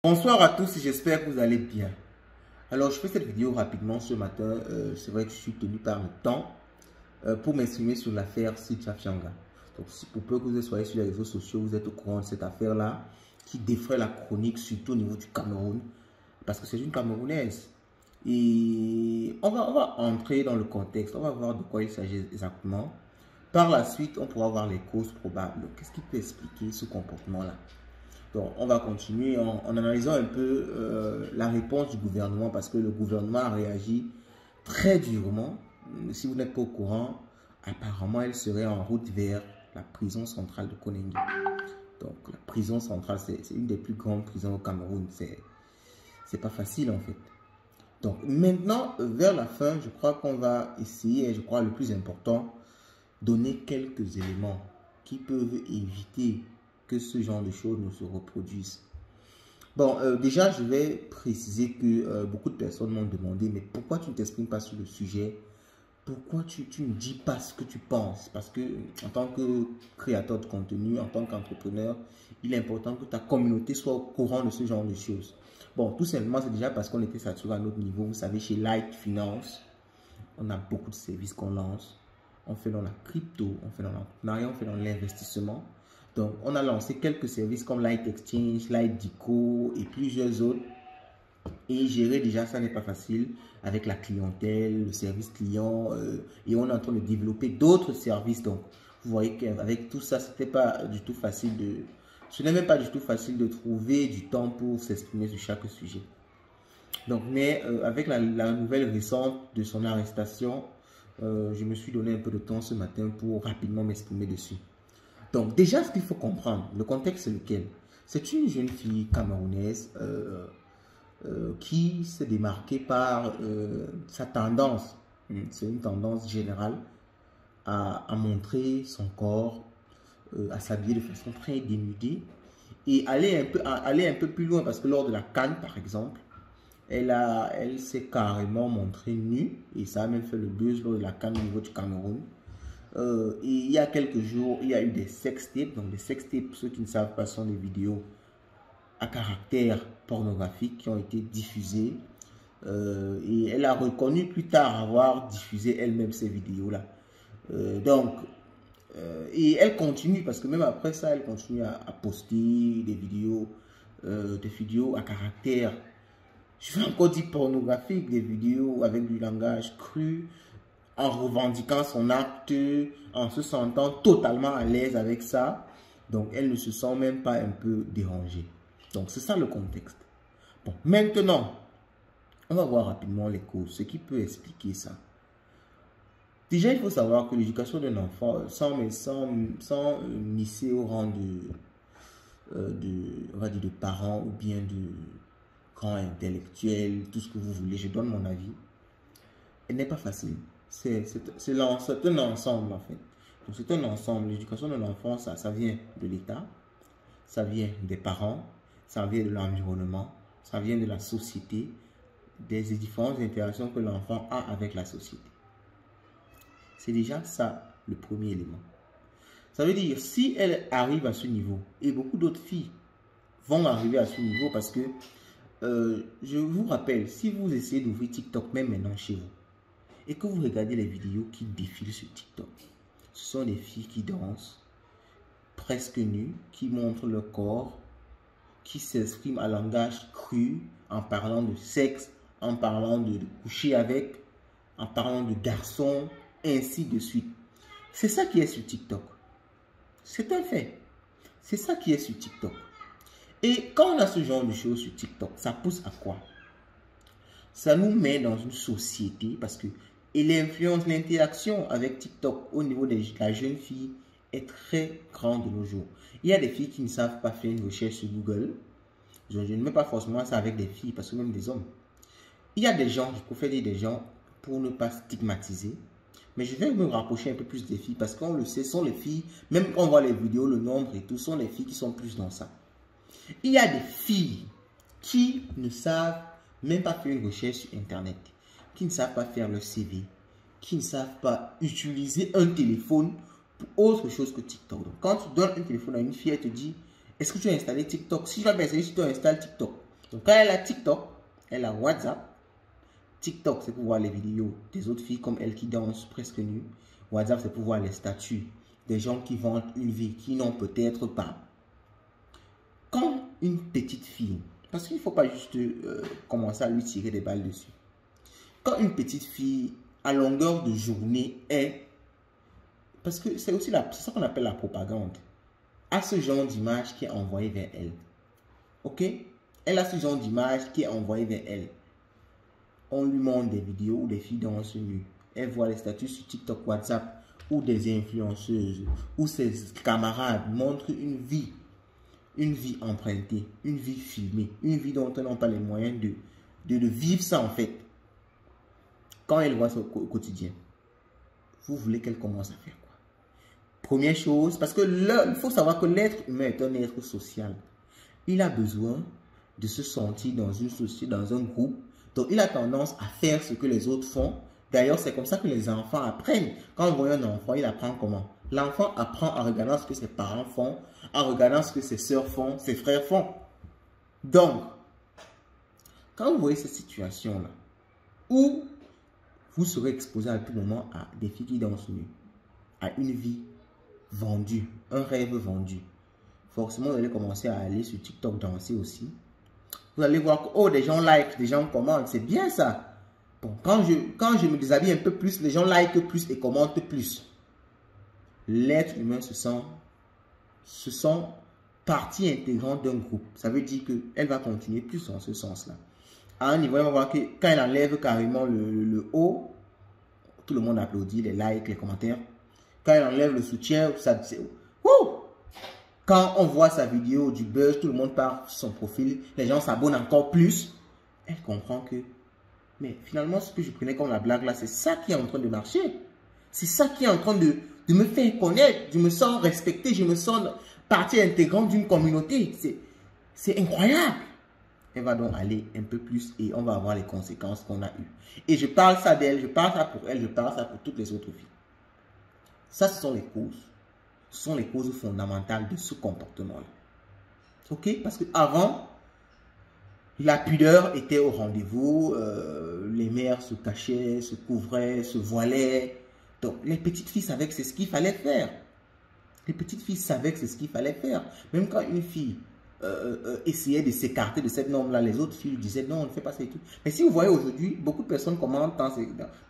Bonsoir à tous, j'espère que vous allez bien. Alors, je fais cette vidéo rapidement ce matin. C'est vrai que je suis tenu par le temps pour m'exprimer sur l'affaire Sidya Fianga. Donc, pour peu que vous soyez sur les réseaux sociaux, vous êtes au courant de cette affaire-là qui défraie la chronique, surtout au niveau du Cameroun, parce que c'est une Camerounaise. Et on va entrer dans le contexte, on va voir de quoi il s'agit exactement. Par la suite, on pourra voir les causes probables. Qu'est-ce qui peut expliquer ce comportement-là? Donc, on va continuer en analysant un peu la réponse du gouvernement parce que le gouvernement a réagi très durement. Si vous n'êtes pas au courant, apparemment, elle serait en route vers la prison centrale de Konengi. Donc, la prison centrale, c'est une des plus grandes prisons au Cameroun. C'est pas facile, en fait. Donc, maintenant, vers la fin, je crois qu'on va essayer, et je crois le plus important, donner quelques éléments qui peuvent éviter que ce genre de choses ne se reproduisent. Bon, déjà, je vais préciser que beaucoup de personnes m'ont demandé, mais pourquoi tu ne t'exprimes pas sur le sujet? Pourquoi tu ne dis pas ce que tu penses? Parce que en tant que créateur de contenu, en tant qu'entrepreneur, il est important que ta communauté soit au courant de ce genre de choses. Bon, tout simplement, c'est déjà parce qu'on était saturé à notre niveau. Vous savez, chez Light Finance, on a beaucoup de services qu'on lance. On fait dans la crypto, on fait dans l'entrepreneuriat, on fait dans l'investissement. Donc, on a lancé quelques services comme Light Exchange, Light Dico et plusieurs autres. Et gérer déjà, ça n'est pas facile avec la clientèle, le service client. Et on est en train de développer d'autres services. Donc, vous voyez qu'avec tout ça, c'était pas du tout facile de... Ce n'est même pas du tout facile de trouver du temps pour s'exprimer sur chaque sujet. Donc, mais avec la nouvelle récente de son arrestation, je me suis donné un peu de temps ce matin pour rapidement m'exprimer dessus. Donc déjà, ce qu'il faut comprendre, le contexte c'est lequel? C'est une jeune fille camerounaise qui s'est démarquée par sa tendance, c'est une tendance générale, à montrer son corps, à s'habiller de façon très dénudée et aller un peu plus loin parce que lors de la CAN par exemple, elle s'est carrément montrée nue et ça a même fait le buzz lors de la CAN au niveau du Cameroun. Et il y a quelques jours, il y a eu des sextapes. Donc des sextapes, ceux qui ne savent pas, sont des vidéos à caractère pornographique qui ont été diffusées. Et elle a reconnu plus tard avoir diffusé elle-même ces vidéos-là. Et elle continue, parce que même après ça, elle continue à poster des vidéos à caractère, je vais encore dire pornographique, des vidéos avec du langage cru, en revendiquant son acte, en se sentant totalement à l'aise avec ça. Donc, elle ne se sent même pas un peu dérangée. Donc, c'est ça le contexte. Bon, maintenant, on va voir rapidement les causes, ce qui peut expliquer ça. Déjà, il faut savoir que l'éducation d'un enfant, sans misser au rang on va dire de parents ou bien de grands intellectuels, tout ce que vous voulez, je donne mon avis, elle n'est pas facile. C'est un ensemble en fait. Donc c'est un ensemble. L'éducation de l'enfant, ça vient de l'État, ça vient des parents, ça vient de l'environnement, ça vient de la société, des différentes interactions que l'enfant a avec la société. C'est déjà ça le premier élément. Ça veut dire, si elle arrive à ce niveau, et beaucoup d'autres filles vont arriver à ce niveau parce que, je vous rappelle, si vous essayez d'ouvrir TikTok, même maintenant chez vous, et que vous regardez les vidéos qui défilent sur TikTok, ce sont des filles qui dansent, presque nues, qui montrent leur corps, qui s'expriment à langage cru, en parlant de sexe, en parlant de coucher avec, en parlant de garçons, ainsi de suite. C'est ça qui est sur TikTok. C'est un fait. C'est ça qui est sur TikTok. Et quand on a ce genre de choses sur TikTok, ça pousse à quoi? Ça nous met dans une société parce que et l'influence, l'interaction avec TikTok au niveau de la jeune fille est très grande de nos jours. Il y a des filles qui ne savent pas faire une recherche sur Google. Je ne mets pas forcément ça avec des filles, parce que même des hommes. Il y a des gens, je préfère dire des gens, pour ne pas stigmatiser. Mais je vais me rapprocher un peu plus des filles, parce qu'on le sait, sont les filles, même quand on voit les vidéos, le nombre et tout, sont les filles qui sont plus dans ça. Il y a des filles qui ne savent même pas faire une recherche sur Internet, qui ne savent pas faire le CV, qui ne savent pas utiliser un téléphone pour autre chose que TikTok. Donc, quand tu donnes un téléphone à une fille, elle te dit, est-ce que tu as installé TikTok? Si tu as installé, si tu installes TikTok. Donc, quand elle a TikTok, elle a WhatsApp. TikTok, c'est pour voir les vidéos des autres filles comme elle qui dansent presque nues. WhatsApp, c'est pour voir les statuts des gens qui vendent une vie, qui n'ont peut-être pas. Quand une petite fille, parce qu'il ne faut pas juste commencer à lui tirer des balles dessus. Quand une petite fille, à longueur de journée, est, parce que c'est aussi ça qu'on appelle la propagande, a ce genre d'image qui est envoyée vers elle. Ok? Elle a ce genre d'image qui est envoyée vers elle. On lui montre des vidéos où des filles dansent nues. Elle voit les statuts sur TikTok, WhatsApp, où des influenceuses, où ses camarades montrent une vie empruntée, une vie filmée, une vie dont elles n'ont pas les moyens de vivre ça en fait. Quand elle voit ça au quotidien, vous voulez qu'elle commence à faire quoi? Première chose, parce que il faut savoir que l'être humain est un être social. Il a besoin de se sentir dans une société, dans un groupe. Donc, il a tendance à faire ce que les autres font. D'ailleurs, c'est comme ça que les enfants apprennent. Quand on voit un enfant, il apprend comment? L'enfant apprend en regardant ce que ses parents font, en regardant ce que ses soeurs font, ses frères font. Donc, quand vous voyez cette situation-là, où vous serez exposé à tout moment à des filles qui dansent nues, à une vie vendue, un rêve vendu, forcément, vous allez commencer à aller sur TikTok danser aussi. Vous allez voir que, oh, des gens like, des gens commentent, c'est bien ça. Bon, quand je me déshabille un peu plus, les gens like plus et commentent plus. L'être humain se sent partie intégrante d'un groupe. Ça veut dire qu'elle va continuer plus dans ce sens-là. À un niveau, on va voir que quand elle enlève carrément le haut, tout le monde applaudit, les likes, les commentaires. Quand elle enlève le soutien, ça c'est wouh! Quand on voit sa vidéo du buzz, tout le monde part sur son profil, les gens s'abonnent encore plus. Elle comprend que, mais finalement, ce que je prenais comme la blague là, c'est ça qui est en train de marcher. C'est ça qui est en train de me faire connaître. Je me sens respecté, je me sens partie intégrante d'une communauté. C'est incroyable. Elle va donc aller un peu plus et on va avoir les conséquences qu'on a eues. Et je parle ça d'elle, je parle ça pour elle, je parle ça pour toutes les autres filles. Ça, ce sont les causes. Ce sont les causes fondamentales de ce comportement-là. Ok? Parce qu'avant, la pudeur était au rendez-vous. Les mères se cachaient, se couvraient, se voilaient. Donc, les petites filles savaient que c'est ce qu'il fallait faire. Les petites filles savaient que c'est ce qu'il fallait faire. Même quand une fille essayait de s'écarter de cette norme-là, les autres filles lui disaient non, on ne fait pas ça et tout. Mais si vous voyez aujourd'hui, beaucoup de personnes commentent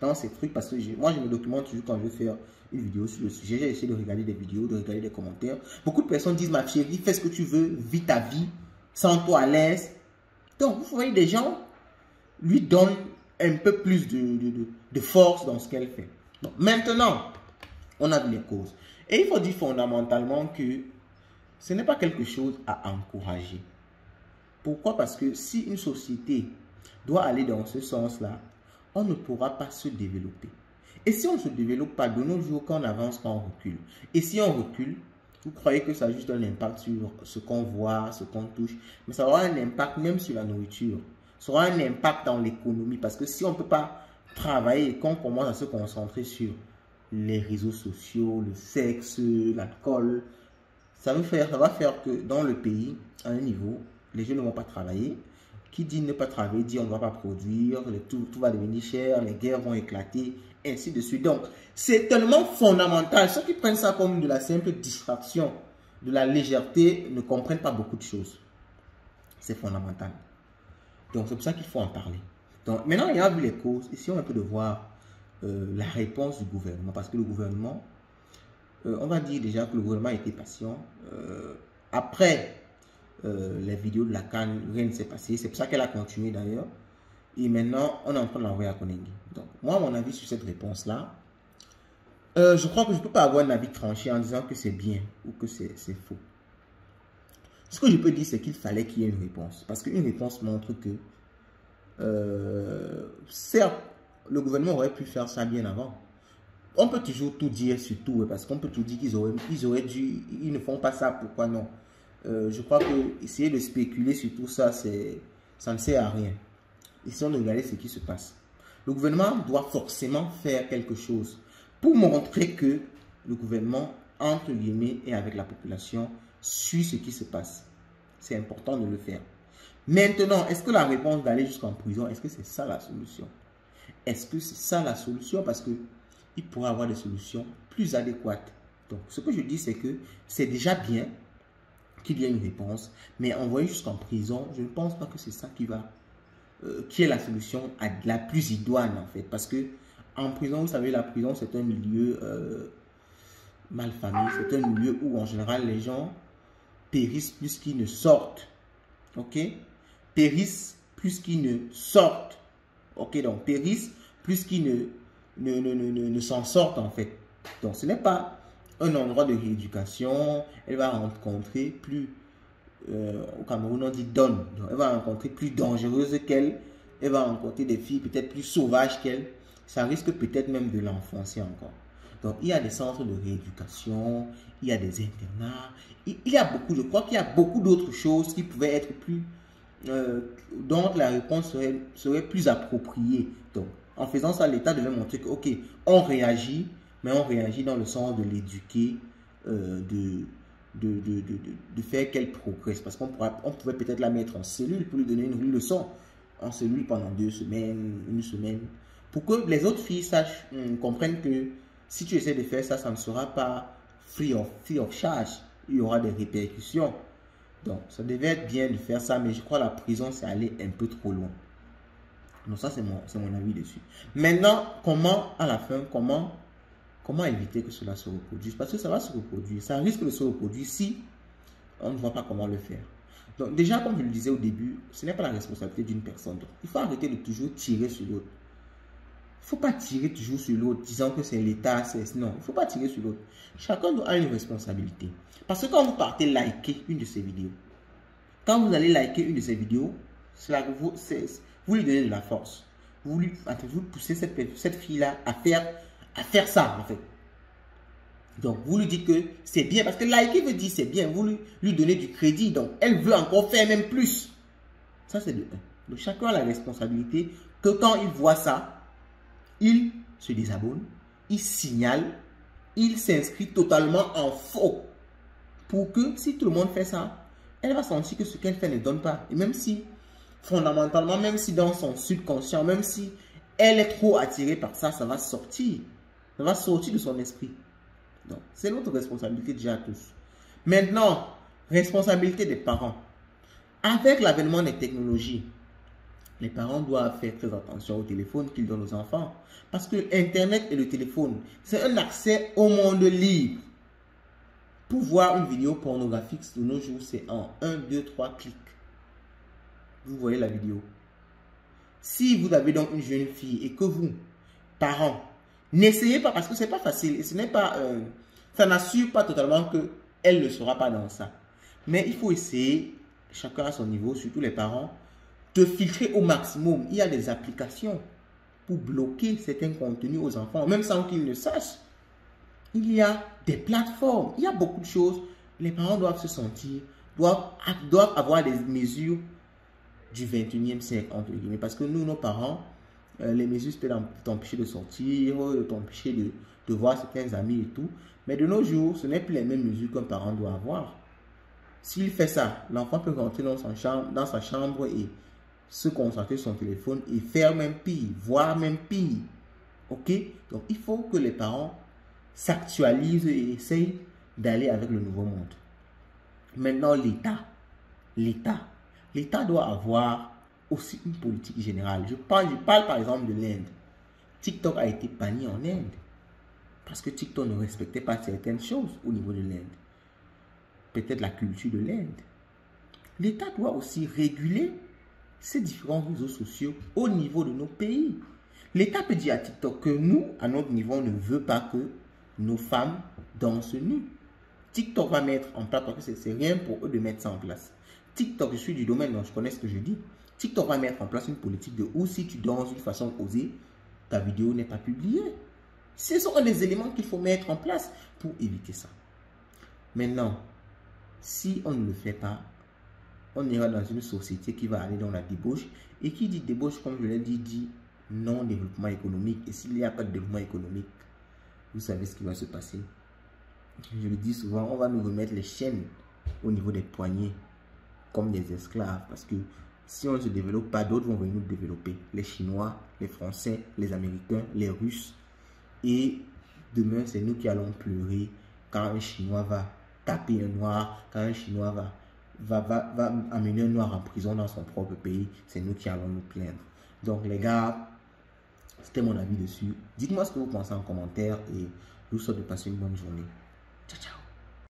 dans ces trucs parce que moi, je me documente toujours quand je veux faire une vidéo sur le sujet. J'ai essayé de regarder des vidéos, de regarder des commentaires. Beaucoup de personnes disent, ma chérie, fais ce que tu veux, vis ta vie, sens-toi à l'aise. Donc, vous voyez, des gens lui donnent un peu plus de force dans ce qu'elle fait. Donc, maintenant, on a vu les causes. Et il faut dire fondamentalement que ce n'est pas quelque chose à encourager. Pourquoi? Parce que si une société doit aller dans ce sens-là, on ne pourra pas se développer. Et si on ne se développe pas de nos jours, quand on avance, quand on recule. Et si on recule, vous croyez que ça a juste un impact sur ce qu'on voit, ce qu'on touche. Mais ça aura un impact même sur la nourriture. Ça aura un impact dans l'économie. Parce que si on ne peut pas travailler et qu'on commence à se concentrer sur les réseaux sociaux, le sexe, l'alcool, ça va faire que dans le pays, à un niveau, les jeunes ne vont pas travailler. Qui dit ne pas travailler, dit on ne va pas produire, tout va devenir cher, les guerres vont éclater, ainsi de suite. Donc, c'est tellement fondamental. Ceux qui prennent ça comme de la simple distraction, de la légèreté, ne comprennent pas beaucoup de choses. C'est fondamental. Donc, c'est pour ça qu'il faut en parler. Donc, maintenant, il y a vu les causes. Ici, on a un peu de voir la réponse du gouvernement. Parce que le gouvernement, on va dire déjà que le gouvernement a été patient. Après les vidéos de la CAN, rien ne s'est passé. C'est pour ça qu'elle a continué d'ailleurs. Et maintenant, on est en train de l'envoyer à Konengi. Donc, moi, mon avis sur cette réponse-là, je crois que je ne peux pas avoir un avis tranché en disant que c'est bien ou que c'est faux. Ce que je peux dire, c'est qu'il fallait qu'il y ait une réponse. Parce qu'une réponse montre que, certes, le gouvernement aurait pu faire ça bien avant. On peut toujours tout dire sur tout, parce qu'on peut tout dire qu'ils auraient dû, ils ne font pas ça, pourquoi non? Je crois que essayer de spéculer sur tout ça, ça ne sert à rien. Essayons de regarder ce qui se passe. Le gouvernement doit forcément faire quelque chose pour montrer que le gouvernement, entre guillemets, et avec la population, suit ce qui se passe. C'est important de le faire. Maintenant, est-ce que la réponse d'aller jusqu'en prison, est-ce que c'est ça la solution? Est-ce que c'est ça la solution? Parce que il pourrait avoir des solutions plus adéquates. Donc, ce que je dis, c'est que c'est déjà bien qu'il y ait une réponse, mais envoyer jusqu'en prison, je ne pense pas que c'est ça qui est la solution la plus idoine en fait. Parce que en prison, vous savez, la prison, c'est un milieu malfamé, c'est un milieu où en général les gens périssent plus qu'ils ne sortent. Ok? Périssent plus qu'ils ne sortent. Ok? Donc, périssent plus qu'ils ne s'en sortent en fait. Donc, ce n'est pas un endroit de rééducation. Elle va rencontrer plus, au Cameroun on dit donne. Donc, elle va rencontrer plus dangereuse qu'elle. Elle va rencontrer des filles peut-être plus sauvages qu'elle. Ça risque peut-être même de l'enfoncer encore. Donc, il y a des centres de rééducation, il y a des internats, il y a beaucoup, je crois qu'il y a beaucoup d'autres choses qui pouvaient être plus, dont la réponse serait plus appropriée. Donc, en faisant ça, l'État devait montrer que, ok, on réagit, mais on réagit dans le sens de l'éduquer, de faire qu'elle progresse. Parce qu'on pouvait peut-être la mettre en cellule pour lui donner une leçon, en cellule pendant 2 semaines, une semaine, pour que les autres filles sachent, comprennent que si tu essaies de faire ça, ça ne sera pas free of charge. Il y aura des répercussions. Donc, ça devait être bien de faire ça, mais je crois que la prison, c'est aller un peu trop loin. Donc, ça, c'est mon avis dessus. Maintenant, à la fin, comment éviter que cela se reproduise? Parce que ça va se reproduire. Ça risque de se reproduire si on ne voit pas comment le faire. Donc, déjà, comme je le disais au début, ce n'est pas la responsabilité d'une personne. Donc, il faut arrêter de toujours tirer sur l'autre. Il ne faut pas tirer toujours sur l'autre, disant que c'est l'État, non, il ne faut pas tirer sur l'autre. Chacun a une responsabilité. Parce que quand vous partez liker une de ces vidéos, quand vous allez liker une de ces vidéos, vous lui donnez de la force. Vous poussez cette fille-là à faire ça, en fait. Donc, vous lui dites que c'est bien, parce que liker veut dire c'est bien, vous lui donnez du crédit, donc elle veut encore faire même plus. Ça, c'est de 1. Donc, chacun a la responsabilité que quand il voit ça, il se désabonne, il signale, il s'inscrit totalement en faux. Pour que si tout le monde fait ça, elle va sentir que ce qu'elle fait ne donne pas. Et même si, fondamentalement, même si dans son subconscient, même si elle est trop attirée par ça, ça va sortir. Ça va sortir de son esprit. Donc, c'est notre responsabilité déjà à tous. Maintenant, responsabilité des parents. Avec l'avènement des technologies, les parents doivent faire très attention au téléphone qu'ils donnent aux enfants. Parce que Internet et le téléphone, c'est un accès au monde libre. Pour voir une vidéo pornographique de nos jours, c'est en 1, 2, 3 clics. Vous voyez la vidéo. Si vous avez donc une jeune fille et que vous, parents, n'essayez pas parce que ce n'est pas facile et ce n'est pas, ça n'assure pas totalement qu'elle ne sera pas dans ça. Mais il faut essayer, chacun à son niveau, surtout les parents, de filtrer au maximum. Il y a des applications pour bloquer certains contenus aux enfants, même sans qu'ils ne sachent. Il y a des plateformes, il y a beaucoup de choses. Les parents doivent se sentir, doivent avoir des mesures du 21e siècle, entre guillemets. Parce que nous, nos parents, les mesures, c'était t'empêcher de sortir, t'empêcher de voir certains amis et tout. Mais de nos jours, ce n'est plus les mêmes mesures qu'un parent doit avoir. S'il fait ça, l'enfant peut rentrer dans sa chambre et se concentrer sur son téléphone et faire même pire, voire même pire. Ok? Donc, il faut que les parents s'actualisent et essayent d'aller avec le nouveau monde. Maintenant, l'État doit avoir aussi une politique générale. Je parle par exemple de l'Inde. TikTok a été banni en Inde parce que TikTok ne respectait pas certaines choses au niveau de l'Inde. Peut-être la culture de l'Inde. L'État doit aussi réguler ces différents réseaux sociaux au niveau de nos pays. L'État peut dire à TikTok que nous, à notre niveau, on ne veut pas que nos femmes dansent nues. TikTok va mettre en place, parce que c'est rien pour eux de mettre ça en place. TikTok, je suis du domaine, donc je connais ce que je dis. TikTok va mettre en place une politique de où si tu danses d'une façon osée, ta vidéo n'est pas publiée. Ce sont les éléments qu'il faut mettre en place pour éviter ça. Maintenant, si on ne le fait pas, on ira dans une société qui va aller dans la débauche. Et qui dit débauche, comme je l'ai dit non-développement économique. Et s'il n'y a pas de développement économique, vous savez ce qui va se passer. Je le dis souvent, on va nous remettre les chaînes au niveau des poignets, comme des esclaves. Parce que Si on ne se développe pas, d'autres vont venir nous développer. Les Chinois, les Français, les Américains, les Russes. Et demain, c'est nous qui allons pleurer quand un Chinois va taper un Noir, quand un Chinois va amener un Noir en prison dans son propre pays. C'est nous qui allons nous plaindre. Donc les gars, c'était mon avis dessus. Dites-moi ce que vous pensez en commentaire et je vous souhaite de passer une bonne journée. Ciao, ciao.